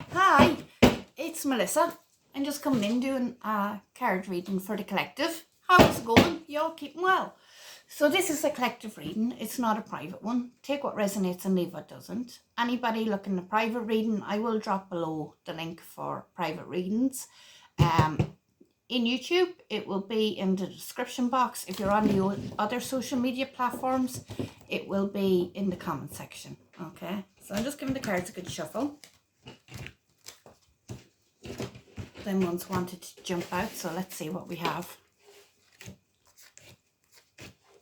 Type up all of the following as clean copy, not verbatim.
Hi, it's Melissa. I'm just coming in doing a card reading for the collective. How's it going? You all keeping well? So this is a collective reading. It's not a private one. Take what resonates and leave what doesn't. Anybody looking at private reading, I will drop below the link for private readings. In YouTube, it will be in the description box. If you're on the other social media platforms, it will be in the comment section. Okay, so I'm just giving the cards a good shuffle. Them ones wanted to jump out, so let's see what we have.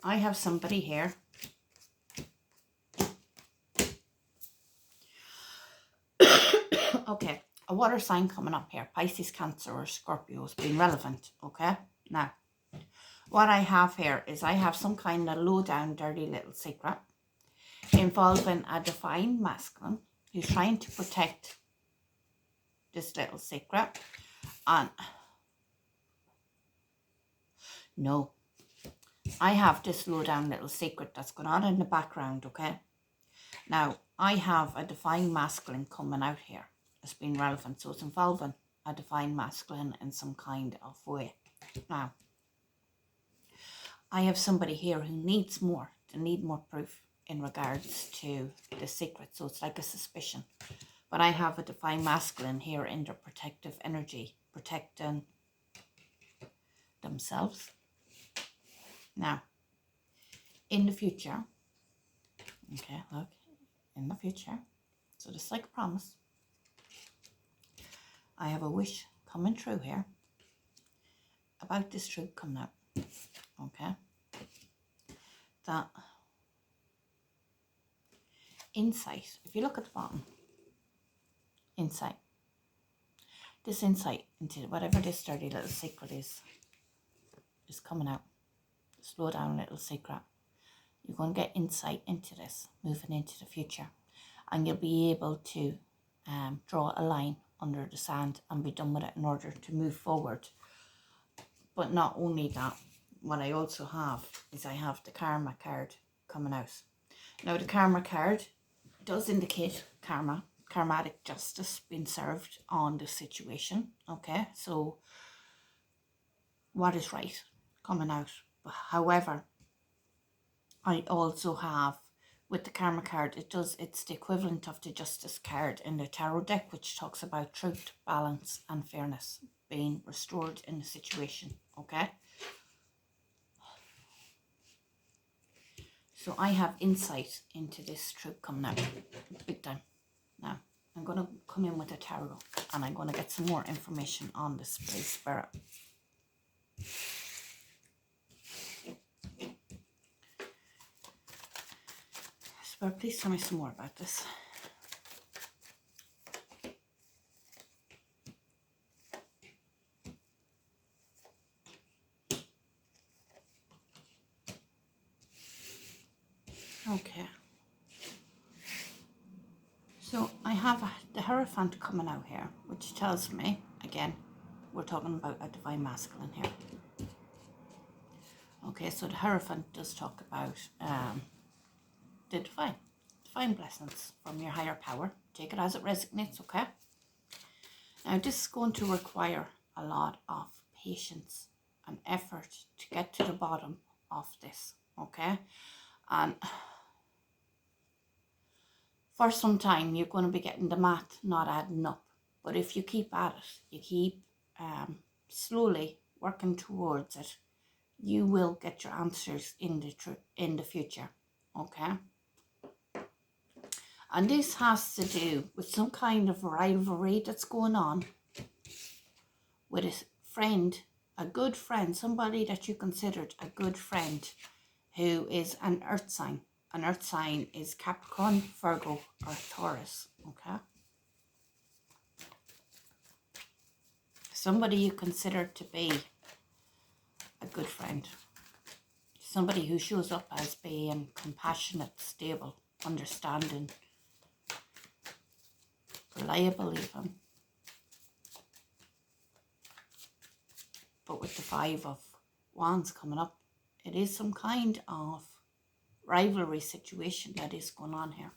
I have somebody here. Okay, a water sign coming up here. Pisces, Cancer or Scorpio has been relevant. Okay, now what I have here is I have some kind of low down dirty little secret involving a divine masculine who's trying to protect this little secret. And no, I have this low down little secret that's going on in the background. Okay, now I have a divine masculine coming out here. It's been relevant, so it's involving a divine masculine in some kind of way. Now I have somebody here who needs more, to need more proof in regards to the secret, so it's like a suspicion. But I have a divine masculine here in their protective energy, protecting themselves. Now, in the future, okay, look, in the future, so just like a promise, I have a wish coming true here about this truth coming out, okay, that insight, if you look at the bottom, insight, this insight into whatever this dirty little secret is coming out. Slow down, little secret. You're going to get insight into this moving into the future, and you'll be able to draw a line under the sand and be done with it in order to move forward. But not only that, what I also have is I have the karma card coming out. Now the karma card does indicate karma, karmatic justice being served on the situation. Okay, so what is right coming out. However, I also have with the karma card, it's the equivalent of the justice card in the tarot deck, which talks about truth, balance and fairness being restored in the situation. Okay, so I have insight into this truth coming out big time. Now I'm going to come in with a tarot and I'm going to get some more information on this spirit. Spirit, please tell me some more about this. Okay. So I have the Hierophant coming out here, which tells me, again, we're talking about a divine masculine here. Okay, so the Hierophant does talk about the divine blessings from your higher power. Take it as it resonates, okay? Now this is going to require a lot of patience and effort to get to the bottom of this, okay? And for some time you're going to be getting the math not adding up. But if you keep at it, you keep slowly working towards it, you will get your answers in the future, okay? And this has to do with some kind of rivalry that's going on with a friend, a good friend, somebody that you considered a good friend who is an earth sign. An earth sign is Capricorn, Virgo or Taurus, okay? Somebody you consider to be a good friend. Somebody who shows up as being compassionate, stable, understanding, reliable even. But with the Five of Wands coming up, it is some kind of rivalry situation that is going on here.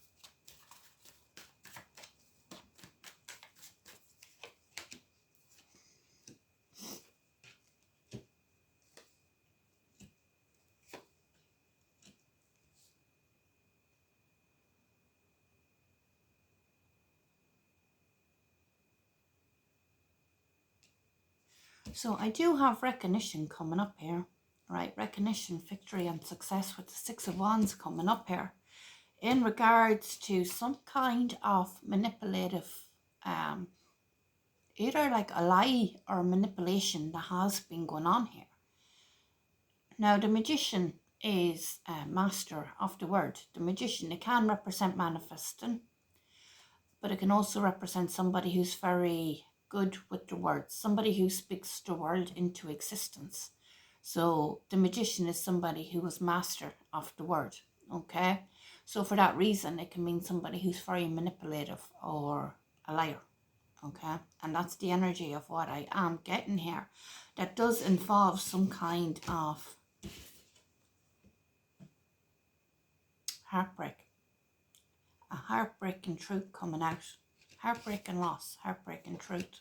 So I do have recognition coming up here, right? Recognition, victory and success with the Six of Wands coming up here in regards to some kind of manipulative, either like a lie or manipulation that has been going on here. Now the Magician is a master of the word. The Magician, it can represent manifesting, but it can also represent somebody who's very good with the words, somebody who speaks the world into existence. So the Magician is somebody who was master of the word, okay? So for that reason, it can mean somebody who's very manipulative or a liar, okay? And that's the energy of what I am getting here. That does involve some kind of heartbreak. A heartbreaking truth coming out. Heartbreak and loss, heartbreak and truth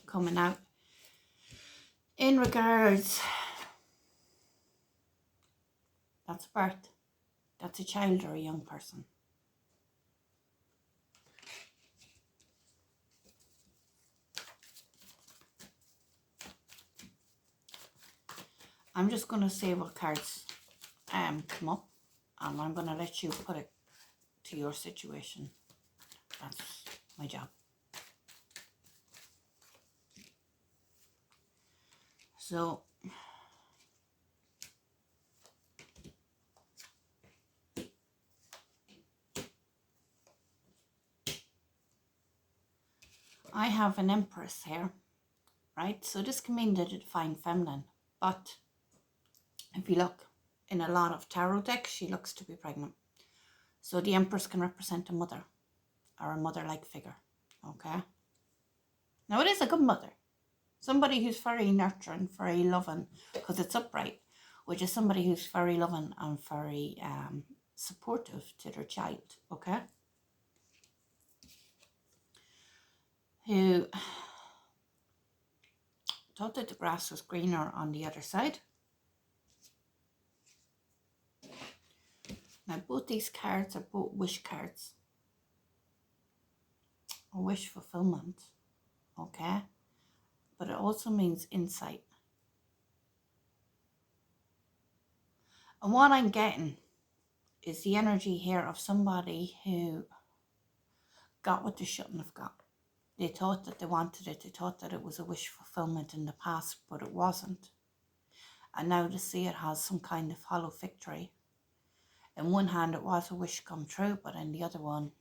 coming out. In regards, that's birth. That's a child or a young person. I'm just going to say what cards come up, and I'm going to let you put it to your situation. That's my job. So I have an Empress here, right? So this can mean the divine feminine, but if you look in a lot of tarot decks, she looks to be pregnant. So the Empress can represent a mother or a mother-like figure, okay? Now it is a good mother. Somebody who's very nurturing, very loving, because it's upright, which is somebody who's very loving and very supportive to their child, okay? Who thought that the grass was greener on the other side. Now both these cards are both wish cards. A wish fulfillment, okay? But it also means insight. And what I'm getting is the energy here of somebody who got what they shouldn't have got. They thought that they wanted it. They thought that it was a wish fulfillment in the past, but it wasn't. And now to see it has some kind of hollow victory. In one hand, it was a wish come true, but in the other one,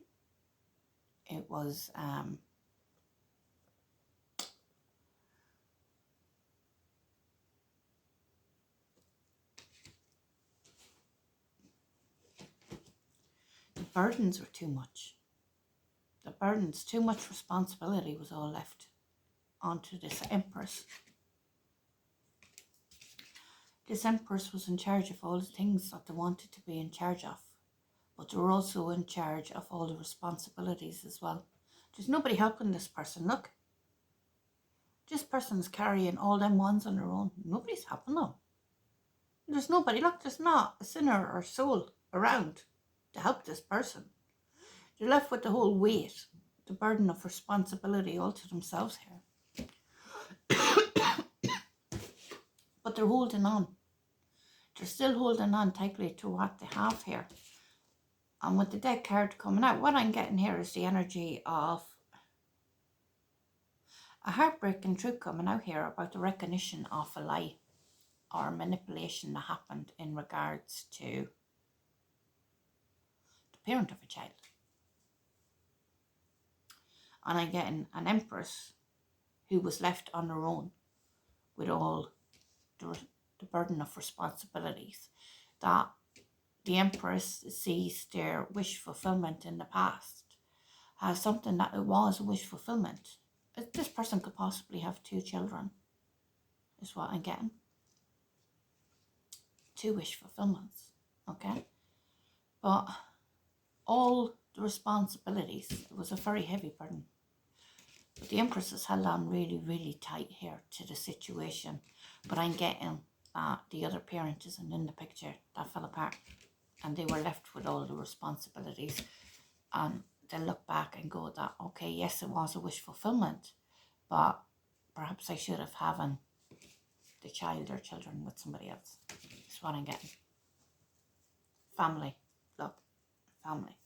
it was the burdens were too much. The burdens, too much responsibility was all left onto this Empress. This Empress was in charge of all the things that they wanted to be in charge of, but they were also in charge of all the responsibilities as well. There's nobody helping this person. Look, this person's carrying all them ones on their own. Nobody's helping them. There's nobody. Look, there's not a sinner or soul around to help this person. They're left with the whole weight, the burden of responsibility all to themselves here. But they're holding on. They're still holding on tightly to what they have here. And with the deck card coming out, what I'm getting here is the energy of a heartbreaking truth coming out here about the recognition of a lie or manipulation that happened in regards to the parent of a child. And I'm getting an Empress who was left on her own with all the burden of responsibilities. That the Empress sees their wish fulfillment in the past as something that it was a wish fulfillment. This person could possibly have 2 children, is what I'm getting. 2 wish fulfillments, okay? But all the responsibilities, it was a very heavy burden. But the Empress has held on really, really tight here to the situation. But I'm getting the other parent isn't in the picture. That fell apart. And they were left with all the responsibilities. And they'll look back and go that, okay, yes, it was a wish fulfillment. But perhaps I should have having the child or children with somebody else. That's what I'm getting. Family. Look, family.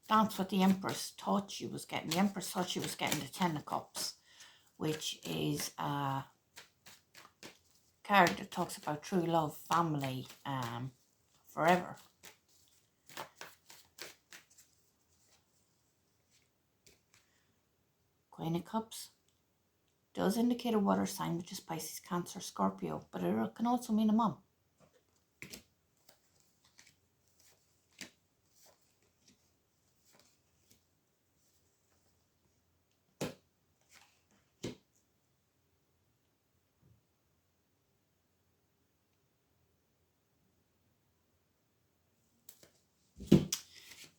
That's what the Empress thought she was getting. The Empress thought she was getting the Ten of Cups, which is a card that talks about true love, family, forever. Queen of Cups does indicate a water sign, which is Pisces, Cancer, Scorpio, but it can also mean a mum.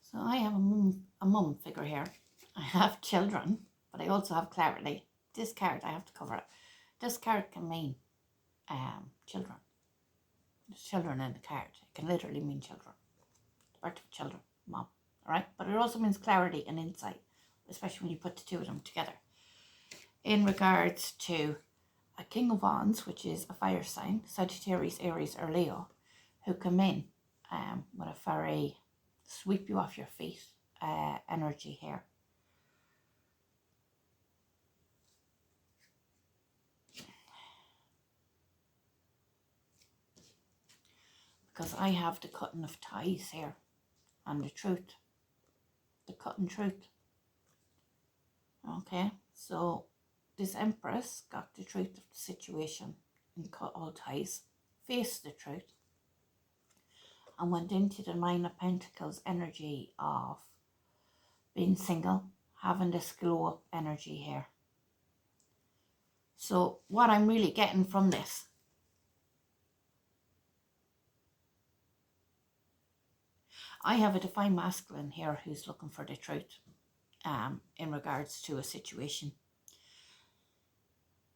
So I have a mum figure here. I have children, but I also have clarity. This card, I have to cover it. This card can mean children. There's children in the card. It can literally mean children. The birth of children, mom. Alright? But it also means clarity and insight, especially when you put the two of them together. In regards to a King of Wands, which is a fire sign, Sagittarius, Aries, or Leo, who come in with a very sweep you off your feet energy here. Because I have the cutting of ties here and the truth. The cutting truth. Okay, so this Empress got the truth of the situation and cut all ties, faced the truth, and went into the Nine of Pentacles energy of being single, having this glow up energy here. So what I'm really getting from this, I have a divine masculine here who's looking for the truth in regards to a situation.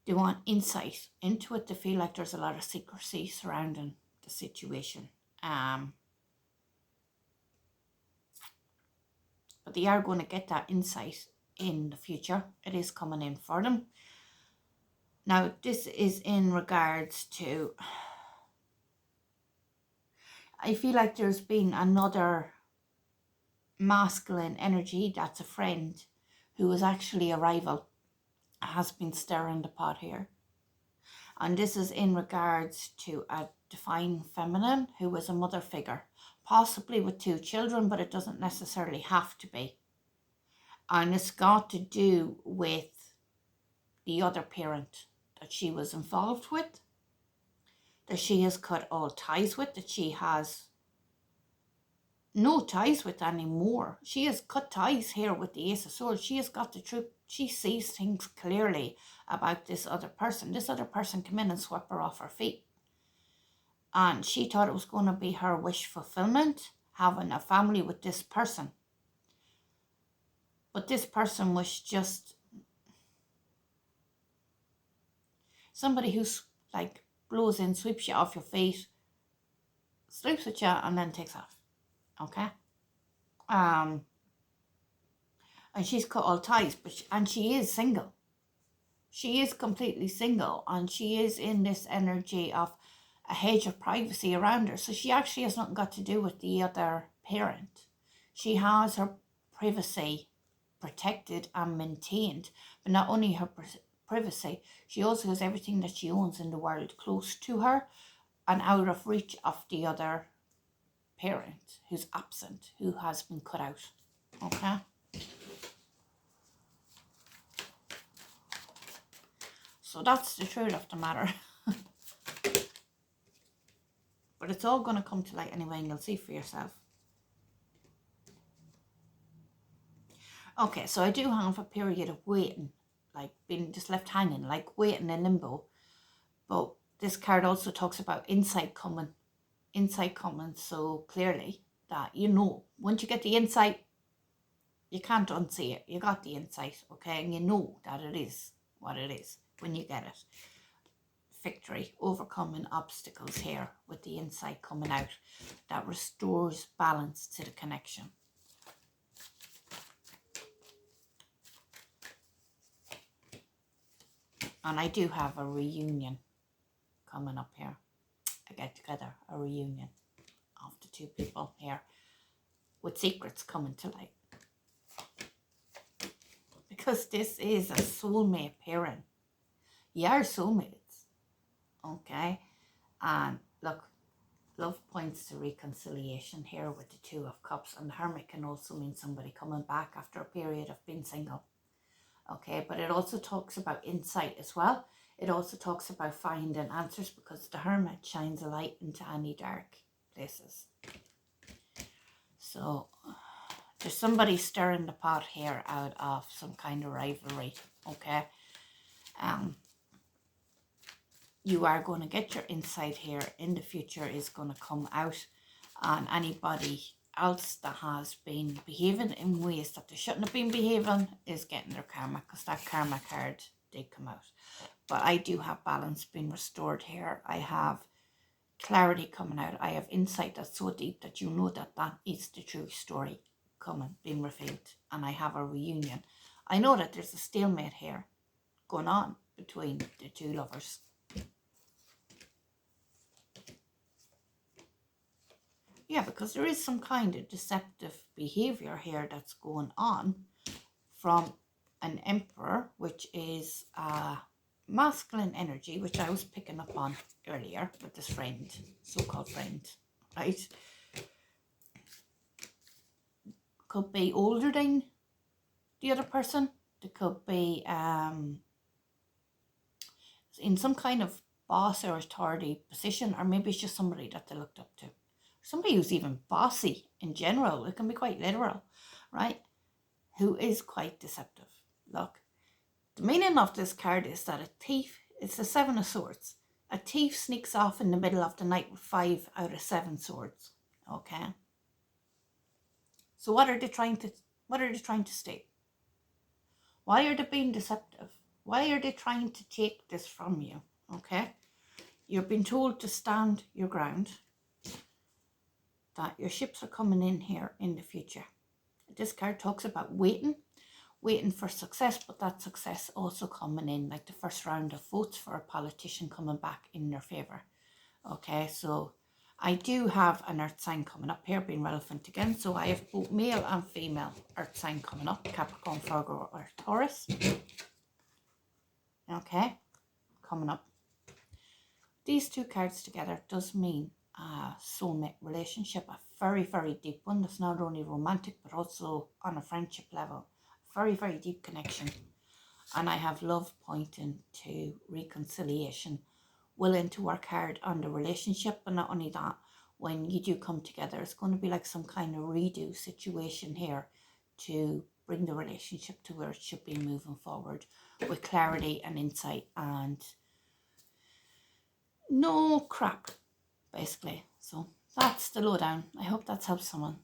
They want insight into it. They feel like there's a lot of secrecy surrounding the situation. But they are going to get that insight in the future. It is coming in for them. Now, this is in regards to, I feel like there's been another masculine energy that's a friend who is actually a rival, has been stirring the pot here. And this is in regards to a divine feminine who was a mother figure, possibly with 2 children, but it doesn't necessarily have to be. And it's got to do with the other parent that she was involved with, that she has cut all ties with, that she has no ties with anymore. She has cut ties here with the Ace of Swords. She has got the truth. She sees things clearly about this other person. This other person came in and swept her off her feet. And she thought it was going to be her wish fulfillment, having a family with this person. But this person was just somebody who's like blows in, sweeps you off your feet, sleeps with you, and then takes off. Okay? And she's cut all ties, and she is single. She is completely single, and she is in this energy of a hedge of privacy around her. So she actually has nothing got to do with the other parent. She has her privacy protected and maintained, but not only her privacy, she also has everything that she owns in the world close to her and out of reach of the other parent who's absent, who has been cut out. Okay? So that's the truth of the matter. But it's all going to come to light anyway, and you'll see for yourself. Okay, so I do have a period of waiting, like being just left hanging, like waiting in limbo. But this card also talks about insight coming so clearly that you know, once you get the insight, you can't unsee it. You got the insight, okay, and you know that it is what it is when you get it. Victory, overcoming obstacles here with the insight coming out that restores balance to the connection. And I do have a reunion coming up here. A get together, a reunion of the two people here with secrets coming to light. Because this is a soulmate pairing. You are soulmates. Okay? And look, love points to reconciliation here with the Two of Cups. And the Hermit can also mean somebody coming back after a period of being single. Okay? But it also talks about insight as well. It also talks about finding answers, because the Hermit shines a light into any dark places. So there's somebody stirring the pot here out of some kind of rivalry. Okay? You are going to get your insight here in the future is going to come out, and anybody else that has been behaving in ways that they shouldn't have been behaving is getting their karma, because that karma card did come out. But I do have balance being restored here. I have clarity coming out. I have insight that's so deep that you know that that is the true story coming, being revealed. And I have a reunion. I know that there's a stalemate here going on between the two lovers. Yeah, because there is some kind of deceptive behavior here that's going on from an Emperor, which is masculine energy, which I was picking up on earlier with this friend, so-called friend, right? Could be older than the other person. They could be in some kind of boss or authority position, or maybe it's just somebody that they looked up to. Somebody who's even bossy in general. It can be quite literal, right? Who is quite deceptive. Look, the meaning of this card is that a thief, it's the Seven of Swords. A thief sneaks off in the middle of the night with 5 out of 7 swords. Okay. So what are they trying to state? Why are they being deceptive? Why are they trying to take this from you? Okay. You've been told to stand your ground, that your ships are coming in here in the future. This card talks about waiting for success, but that success also coming in, like the first round of votes for a politician coming back in their favour. Okay, so I do have an earth sign coming up here, being relevant again. So I have both male and female earth sign coming up, Capricorn, Virgo or Taurus. Okay, coming up. These two cards together does mean a soulmate relationship, a very, very deep one that's not only romantic but also on a friendship level. Very, very deep connection. And I have love pointing to reconciliation, willing to work hard on the relationship. But not only that, when you do come together, it's going to be like some kind of redo situation here to bring the relationship to where it should be moving forward with clarity and insight and no crap, basically. So that's the lowdown. I hope that's helped someone.